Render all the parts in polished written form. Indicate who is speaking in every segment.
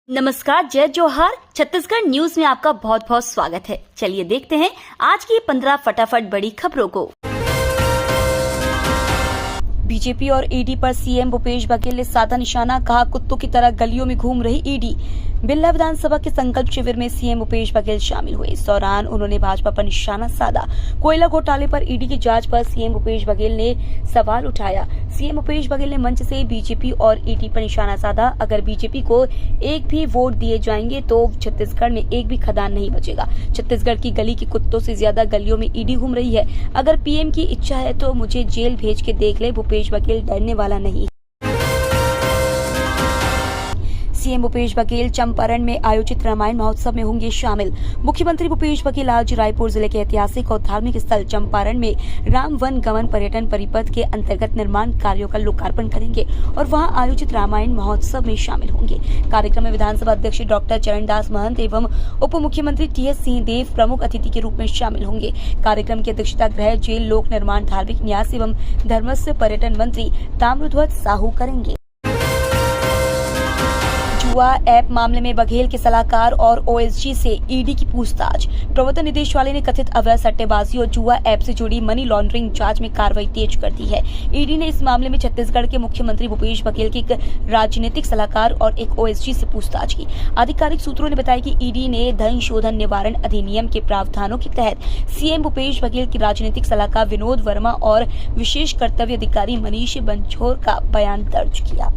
Speaker 1: नमस्कार, जय जोहार। छत्तीसगढ़ न्यूज में आपका बहुत बहुत स्वागत है। चलिए देखते हैं आज की 15 फटाफट बड़ी खबरों को। बीजेपी और ईडी पर सीएम भूपेश बघेल ने साधा निशाना, कहा कुत्तों की तरह गलियों में घूम रही ईडी। बिल्ला विधानसभा के संकल्प शिविर में सीएम भूपेश बघेल शामिल हुए। इस दौरान उन्होंने भाजपा पर निशाना साधा। कोयला घोटाले पर ईडी की जांच पर सीएम भूपेश बघेल ने सवाल उठाया। सीएम भूपेश बघेल ने मंच से बीजेपी और ईडी पर निशाना साधा। अगर बीजेपी को एक भी वोट दिए जाएंगे तो छत्तीसगढ़ में एक भी खदान नहीं बचेगा। छत्तीसगढ़ की गली के कुत्तों से ज्यादा गलियों में ईडी घूम रही है। अगर पीएम की इच्छा है तो मुझे जेल भेज के देख ले, भूपेश बघेल डरने वाला नहीं। सीएम भूपेश बघेल चंपारण में आयोजित रामायण महोत्सव में होंगे शामिल। मुख्यमंत्री भूपेश बघेल आज रायपुर जिले के ऐतिहासिक और धार्मिक स्थल चंपारण में राम वन गमन पर्यटन परिपथ के अंतर्गत निर्माण कार्यों का लोकार्पण करेंगे और वहां आयोजित रामायण महोत्सव में शामिल होंगे। कार्यक्रम में विधानसभा अध्यक्ष डॉक्टर चरणदास महंत एवं उप मुख्यमंत्री टीएस सिंहदेव प्रमुख अतिथि के रूप में शामिल होंगे। कार्यक्रम की अध्यक्षता गृह, जेल, लोक निर्माण, धार्मिक न्यास एवं धर्मस्व पर्यटन मंत्री ताम्रध्वज साहू करेंगे। जुआ ऐप मामले में बघेल के सलाहकार और ओएसजी से ईडी की पूछताछ। प्रवर्तन निदेशालय ने कथित अवैध सट्टेबाजी और जुआ ऐप से जुड़ी मनी लॉन्ड्रिंग जांच में कार्रवाई तेज कर दी है। ईडी ने इस मामले में छत्तीसगढ़ के मुख्यमंत्री भूपेश बघेल के एक राजनीतिक सलाहकार और एक ओएसजी से पूछताछ की। आधिकारिक सूत्रों ने बताया कि ईडी ने धन शोधन निवारण अधिनियम के प्रावधानों के तहत सीएम भूपेश बघेल के राजनीतिक सलाहकार विनोद वर्मा और विशेष कर्तव्य अधिकारी मनीष बंछोर का बयान दर्ज किया।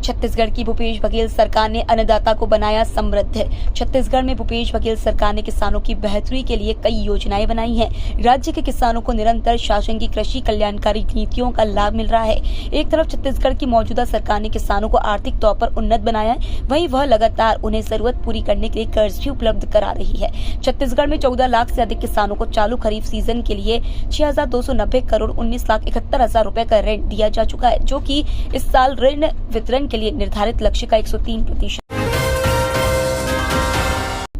Speaker 1: छत्तीसगढ़ की भूपेश बघेल सरकार ने अन्नदाता को बनाया समृद्ध। छत्तीसगढ़ में भूपेश बघेल सरकार ने किसानों की बेहतरी के लिए कई योजनाएं बनाई हैं। राज्य के किसानों को निरंतर शासन की कृषि कल्याणकारी नीतियों का लाभ मिल रहा है। एक तरफ छत्तीसगढ़ की मौजूदा सरकार ने किसानों को आर्थिक तौर पर उन्नत बनाया है, वहीं वह लगातार उन्हें जरूरत पूरी करने के लिए कर्ज भी उपलब्ध करा रही है। छत्तीसगढ़ में 14 लाख से अधिक किसानों को चालू खरीफ सीजन के लिए 6,290 करोड़ 19,71,000 रुपए का ऋण दिया जा चुका है, जो कि इस साल ऋण वितरण के लिए निर्धारित लक्ष्य का 103%।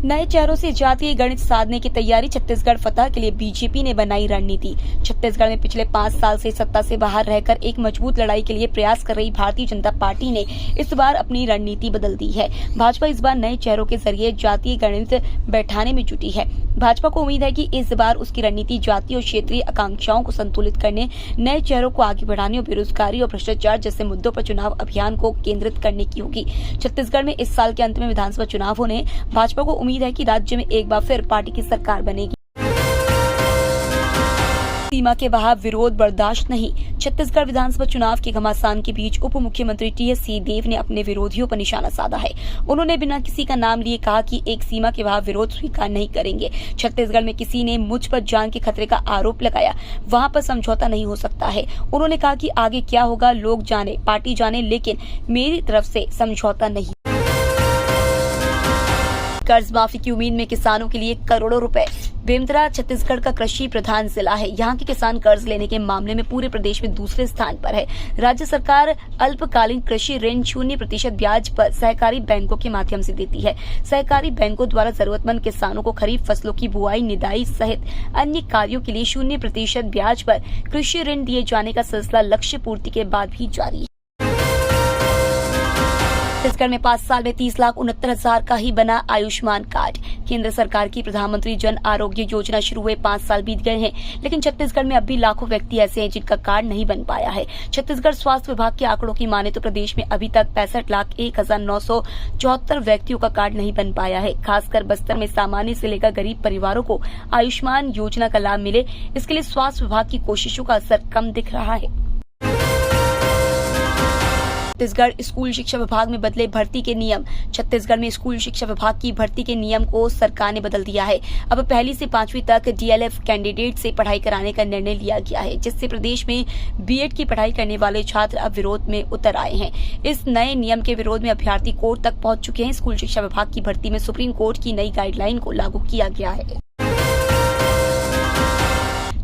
Speaker 1: नए चेहरों से जातीय गणित साधने की तैयारी, छत्तीसगढ़ फतह के लिए बीजेपी ने बनाई रणनीति। छत्तीसगढ़ में पिछले 5 साल से सत्ता से बाहर रहकर एक मजबूत लड़ाई के लिए प्रयास कर रही भारतीय जनता पार्टी ने इस बार अपनी रणनीति बदल दी है। भाजपा इस बार नए चेहरों के जरिए जातीय गणित बैठाने में जुटी है। भाजपा को उम्मीद है कि इस बार उसकी रणनीति जातीय और क्षेत्रीय आकांक्षाओं को संतुलित करने, नए चेहरों को आगे बढ़ाने और बेरोजगारी और भ्रष्टाचार जैसे मुद्दों पर चुनाव अभियान को केंद्रित करने की होगी। छत्तीसगढ़ में इस साल के अंत में विधानसभा चुनाव होने, भाजपा को उम्मीद है कि राज्य में एक बार फिर पार्टी की सरकार बनेगी। सीमा के बाहर विरोध बर्दाश्त नहीं। छत्तीसगढ़ विधानसभा चुनाव के घमासान के बीच उप मुख्यमंत्री टीएस सिंहदेव ने अपने विरोधियों पर निशाना साधा है। उन्होंने बिना किसी का नाम लिए कहा कि एक सीमा के बाहर विरोध स्वीकार नहीं करेंगे। छत्तीसगढ़ में किसी ने मुझ पर जान के खतरे का आरोप लगाया, वहां पर समझौता नहीं हो सकता है। उन्होंने कहा कि आगे क्या होगा लोग जाने, पार्टी जाने, लेकिन मेरी तरफ से समझौता नहीं। कर्ज माफी की उम्मीद में किसानों के लिए करोड़ों रुपए। बेमेतरा छत्तीसगढ़ का कृषि प्रधान जिला है। यहाँ के किसान कर्ज लेने के मामले में पूरे प्रदेश में दूसरे स्थान पर है। राज्य सरकार अल्पकालीन कृषि ऋण 0% ब्याज पर सहकारी बैंकों के माध्यम से देती है। सहकारी बैंकों द्वारा जरूरतमंद किसानों को खरीफ फसलों की बुआई, निदाई सहित अन्य कार्यों के लिए 0% ब्याज पर कृषि ऋण दिए जाने का सिलसिला लक्ष्य पूर्ति के बाद भी जारी है। छत्तीसगढ़ में 5 साल में 30,69,000 का ही बना आयुष्मान कार्ड। केंद्र सरकार की प्रधानमंत्री जन आरोग्य योजना शुरू हुए 5 साल बीत गए हैं, लेकिन छत्तीसगढ़ में अब भी लाखों व्यक्ति ऐसे हैं जिनका कार्ड नहीं बन पाया है। छत्तीसगढ़ स्वास्थ्य विभाग के आंकड़ों की माने तो प्रदेश में अभी तक 65,01,974 व्यक्तियों का कार्ड नहीं बन पाया है। खासकर बस्तर में सामान्य से लेकर गरीब परिवारों को आयुष्मान योजना का लाभ मिले, इसके लिए स्वास्थ्य विभाग की कोशिशों का असर कम दिख रहा है। छत्तीसगढ़ स्कूल शिक्षा विभाग में बदले भर्ती के नियम। छत्तीसगढ़ में स्कूल शिक्षा विभाग की भर्ती के नियम को सरकार ने बदल दिया है। अब 1ली से 5वीं तक डीएलएड कैंडिडेट से पढ़ाई कराने का निर्णय लिया गया है, जिससे प्रदेश में बीएड की पढ़ाई करने वाले छात्र अब विरोध में उतर आए हैं। इस नए नियम के विरोध में अभ्यर्थी कोर्ट तक पहुंच चुके हैं। स्कूल शिक्षा विभाग की भर्ती में सुप्रीम कोर्ट की नई गाइडलाइन को लागू किया गया है।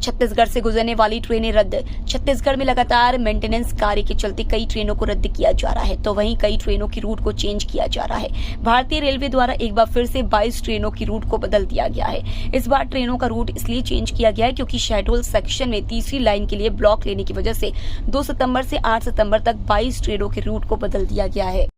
Speaker 1: छत्तीसगढ़ से गुजरने वाली ट्रेनें रद्द। छत्तीसगढ़ में लगातार मेंटेनेंस कार्य के चलते कई ट्रेनों को रद्द किया जा रहा है, तो वहीं कई ट्रेनों की रूट को चेंज किया जा रहा है। भारतीय रेलवे द्वारा एक बार फिर से 22 ट्रेनों की रूट को बदल दिया गया है। इस बार ट्रेनों का रूट इसलिए चेंज किया गया है क्योंकि शेड्यूल सेक्शन में तीसरी लाइन के लिए ब्लॉक लेने की वजह से 2 सितंबर से 8 सितंबर तक 22 ट्रेनों के रूट को बदल दिया गया है।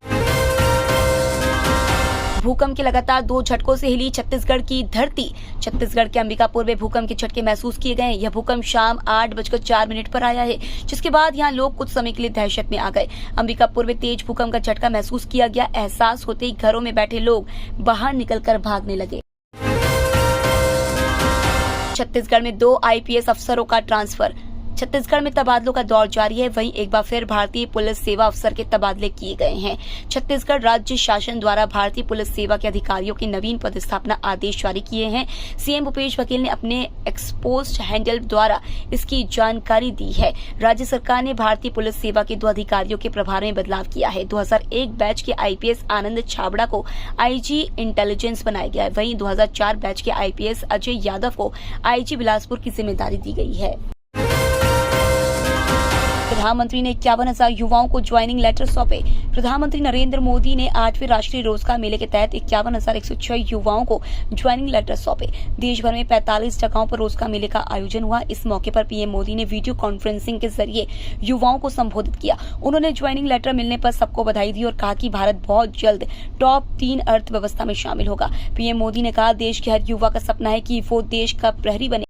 Speaker 1: भूकंप के लगातार 2 झटकों से हिली छत्तीसगढ़ की धरती। छत्तीसगढ़ के अंबिकापुर में भूकंप के झटके महसूस किए गए। यह भूकंप शाम 8:04 पर आया है, जिसके बाद यहां लोग कुछ समय के लिए दहशत में आ गए। अंबिकापुर में तेज भूकंप का झटका महसूस किया गया। एहसास होते ही घरों में बैठे लोग बाहर निकलकर भागने लगे। छत्तीसगढ़ में 2 IPS अफसरों का ट्रांसफर। छत्तीसगढ़ में तबादलों का दौर जारी है। वहीं एक बार फिर भारतीय पुलिस सेवा अफसर के तबादले किए गए हैं। छत्तीसगढ़ राज्य शासन द्वारा भारतीय पुलिस सेवा के अधिकारियों के नवीन पदस्थापना आदेश जारी किए हैं। सीएम भूपेश बघेल ने अपने एक्सपोस्ट हैंडल द्वारा इसकी जानकारी दी है। राज्य सरकार ने भारतीय पुलिस सेवा के 2 अधिकारियों के प्रभार में बदलाव किया है। 2001 बैच के IPS आनंद छाबड़ा को IG इंटेलिजेंस बनाया गया है। वहीं 2004 बैच के IPS अजय यादव को IG बिलासपुर की जिम्मेदारी दी गई है। प्रधानमंत्री ने 51,000 युवाओं को ज्वाइनिंग लेटर सौंपे। प्रधानमंत्री नरेंद्र मोदी ने 8वें राष्ट्रीय रोजगार मेले के तहत 51,106 युवाओं को ज्वाइनिंग लेटर सौंपे। देश भर में 45 जगहों पर रोजगार मेले का आयोजन हुआ। इस मौके पर PM मोदी ने वीडियो कॉन्फ्रेंसिंग के जरिए युवाओं को संबोधित किया। उन्होंने ज्वाइनिंग लेटर मिलने पर सबको बधाई दी और कहा कि भारत बहुत जल्द टॉप 3 अर्थव्यवस्था में शामिल होगा। PM मोदी ने कहा, देश के हर युवा का सपना है कि वो देश का प्रहरी बने।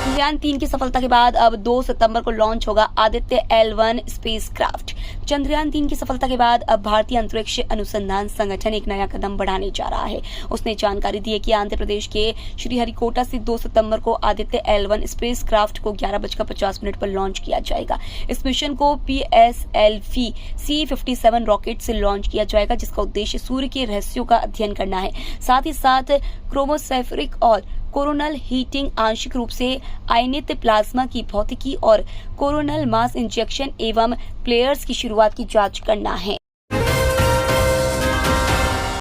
Speaker 1: चंद्रयान 3 की सफलता के बाद अब 2 सितंबर को लॉन्च होगा आदित्य L1 स्पेसक्राफ्ट। चंद्रयान 3 की सफलता के बाद अब भारतीय अंतरिक्ष अनुसंधान संगठन एक नया कदम बढ़ाने जा रहा है। उसने जानकारी दी है कि आंध्र प्रदेश के श्रीहरिकोटा से 2 सितंबर को आदित्य L1 स्पेसक्राफ्ट को 11:50 पर लॉन्च किया जाएगा। इस मिशन को PSLV C-57 रॉकेट से लॉन्च किया जाएगा, जिसका उद्देश्य सूर्य के रहस्यों का अध्ययन करना है। साथ ही साथ क्रोमोसेफरिक और कोरोनल हीटिंग, आंशिक रूप से आयनित प्लाज्मा की भौतिकी और कोरोनल मास इंजेक्शन एवं प्लेयर्स की शुरुआत की जांच करना है।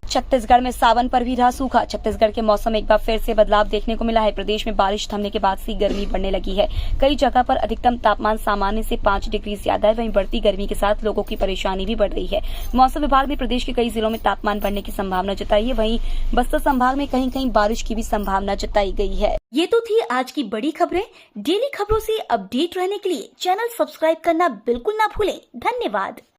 Speaker 1: छत्तीसगढ़ में सावन पर भी रहा सूखा। छत्तीसगढ़ के मौसम में एक बार फिर से बदलाव देखने को मिला है। प्रदेश में बारिश थमने के बाद से गर्मी बढ़ने लगी है। कई जगह पर अधिकतम तापमान सामान्य से 5 डिग्री ज्यादा है। वहीं बढ़ती गर्मी के साथ लोगों की परेशानी भी बढ़ रही है। मौसम विभाग ने प्रदेश के कई जिलों में तापमान बढ़ने की संभावना जताई है। वहीं बस्तर संभाग में कहीं कहीं बारिश की भी संभावना जताई गई है। ये तो थी आज की बड़ी खबरें। डेली खबरों से अपडेट रहने के लिए चैनल सब्सक्राइब करना बिल्कुल ना भूलें। धन्यवाद।